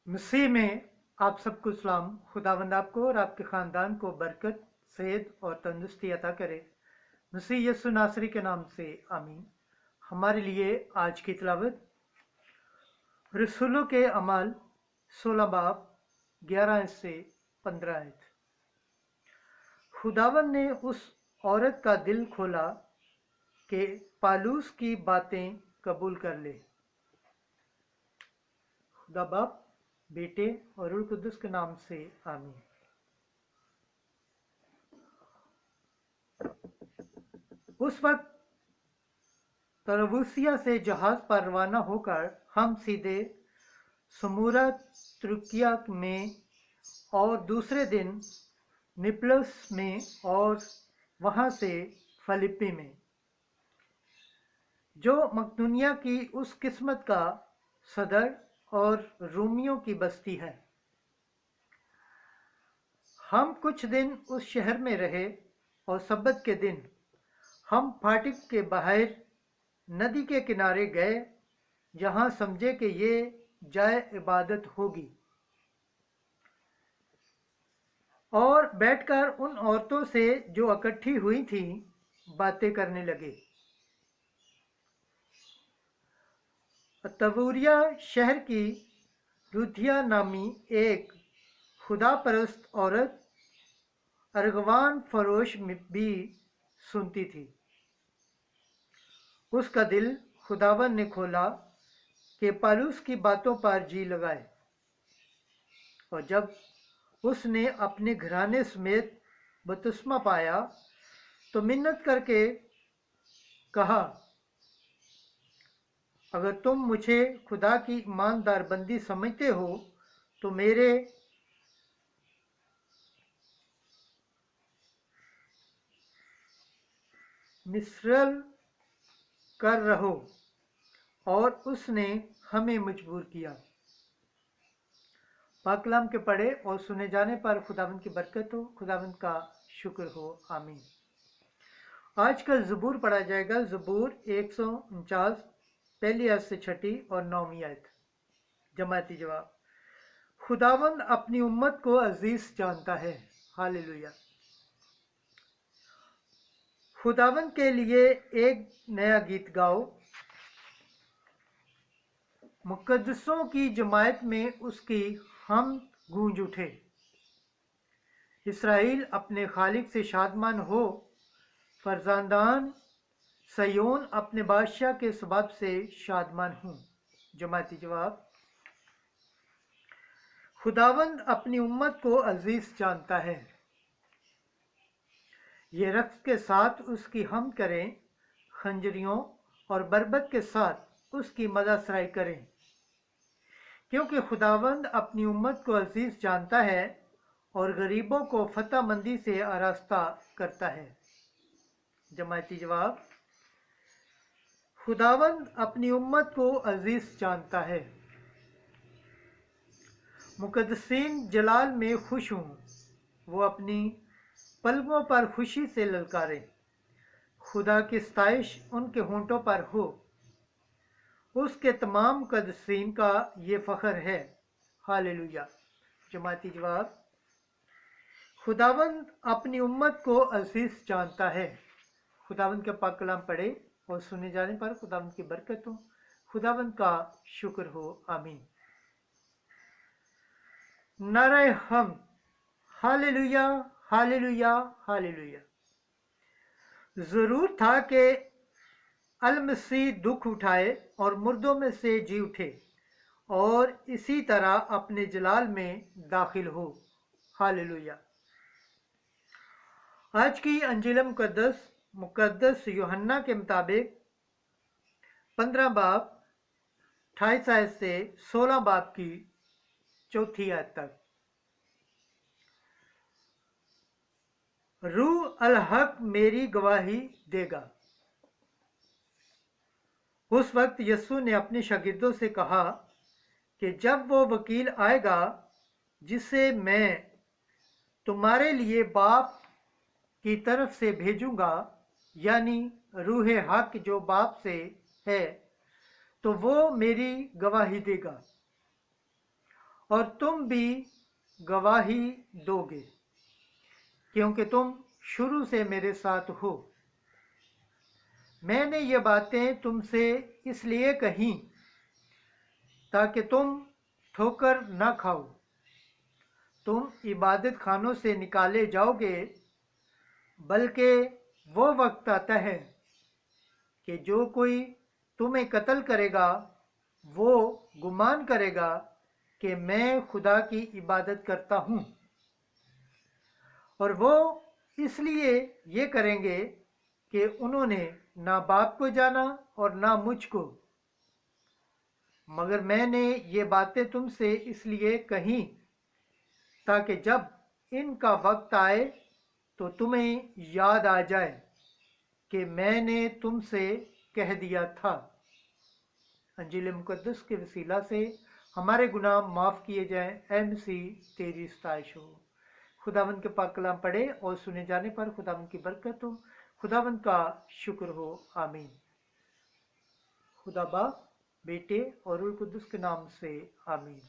मसीह में आप सबको सलाम। खुदावंद आपको और आपके ख़ानदान को बरकत, सेहत और तंदुरुस्ती अता करे। मसीह यीशु नासरी के नाम से आमीन। हमारे लिए आज की तिलावत रसूलों के अमाल 16 बाब 11 से 15 आयत। खुदावंद ने उस औरत का दिल खोला कि पालूस की बातें कबूल कर ले। खुदा बाप, बेटे और रूह कुद्दुस के नाम से आमीन। उस वक्त तरबूसिया से जहाज पर रवाना होकर हम सीधे समूरा तुर्किया में और दूसरे दिन निपलस में और वहां से फिलिप्पी में, जो मकदूनिया की उस किस्मत का सदर और रोमियों की बस्ती है। हम कुछ दिन उस शहर में रहे और सब्बत के दिन हम फाटक के बाहर नदी के किनारे गए, जहां समझे कि ये जाए इबादत होगी, और बैठकर उन औरतों से जो इकट्ठी हुई थीं बातें करने लगे। तबूरिया शहर की रुथिया नामी एक खुदा परस्त औरत अर्गवान फरोश भी सुनती थी। उसका दिल खुदावन ने खोला कि पालूस की बातों पर जी लगाए, और जब उसने अपने घराने समेत बपतिस्मा पाया तो मिन्नत करके कहा, अगर तुम मुझे खुदा की ईमानदार बंदी समझते हो तो मेरे मिस्रल कर रहो। और उसने हमें मजबूर किया। पाक कलाम के पढ़े और सुने जाने पर खुदावंद की बरकत हो, खुदावंद का शुक्र हो, आमीन। आज का ज़बूर पढ़ा जाएगा, ज़बूर 149 पहली आयत से 6 और 9वीं आयत। जमाती जवाब। खुदावंद अपनी उम्मत को अजीज जानता है। हालेलुया। खुदावंद के लिए एक नया गीत गाओ। मुकद्दसों की जमायत में उसकी हम गूंज उठे। इसराइल अपने खालिक से शादमान हो, फरजांदान सयोन अपने बादशाह के सबब से शादमान हूँ। जमाती जवाब। खुदावंद अपनी उम्मत को अजीज जानता है। ये रक्स के साथ उसकी हम करें, खंजरियों और बरबत के साथ उसकी मदासराई करें, क्योंकि खुदावंद अपनी उम्मत को अजीज जानता है और गरीबों को फतह मंदी से आरास्ता करता है। जमाती जवाब। खुदावंद अपनी उम्मत को अजीज जानता है। मुकद्दसीन जलाल में खुश हूँ, वो अपनी पलकों पर खुशी से ललकारे। खुदा की सताइश उनके होंठों पर हो, उसके तमाम मुकद्दसीन का ये फ़ख्र है। हालेलुया। जमाती जवाब। खुदावंद अपनी उम्मत को अजीज जानता है। खुदावंद के पाक कलाम पढ़े और सुने जाने पर खुदावंद की बरकत हो, खुदावंद का शुक्र हो, आमीन। नारे हम। Hallelujah, hallelujah, hallelujah. जरूर था कि अल-मसीह दुख उठाए और मुर्दों में से जी उठे और इसी तरह अपने जलाल में दाखिल हो। हालेलुया। आज की अंजील मुकद्दस यूहन्ना के मुताबिक 15 बाब 28 आयत से 16 बाब की 4 आयत तक। रूह अल हक मेरी गवाही देगा। उस वक्त यस्सु ने अपने शागिर्दों से कहा कि जब वो वकील आएगा जिसे मैं तुम्हारे लिए बाप की तरफ से भेजूंगा, यानी रूह हक जो बाप से है, तो वो मेरी गवाही देगा। اور تم بھی گواہی دوگے کیونکہ تم شروع سے میرے ساتھ ہو۔ میں نے یہ باتیں تم سے اس لیے کہیں تاکہ تم ٹھوکر نہ کھاؤ۔ تم عبادت خانوں سے نکالے جاؤ گے، بلکہ وہ وقت آتا ہے کہ جو کوئی تمہیں قتل کرے گا وہ گمان کرے گا کہ میں خدا کی عبادت کرتا ہوں، اور وہ اس لیے یہ کریں گے کہ انہوں نے نہ باپ کو جانا اور نہ مجھ کو۔ مگر میں نے یہ باتیں تم سے اس لیے کہیں تاکہ جب ان کا وقت آئے تو تمہیں یاد آ جائے کہ میں نے تم سے کہہ دیا تھا۔ انجیل مقدس کے وسیلہ سے ہمارے گناہ معاف کیے جائیں۔ اے مسیح تیری ستائش ہو۔ خداوند کے پاک کلام پڑھے اور سنے جانے پر خداوند کی برکت ہو۔ خداوند کا شکر ہو، آمین۔ خدا باپ، بیٹے اور روح القدس کے نام سے آمین۔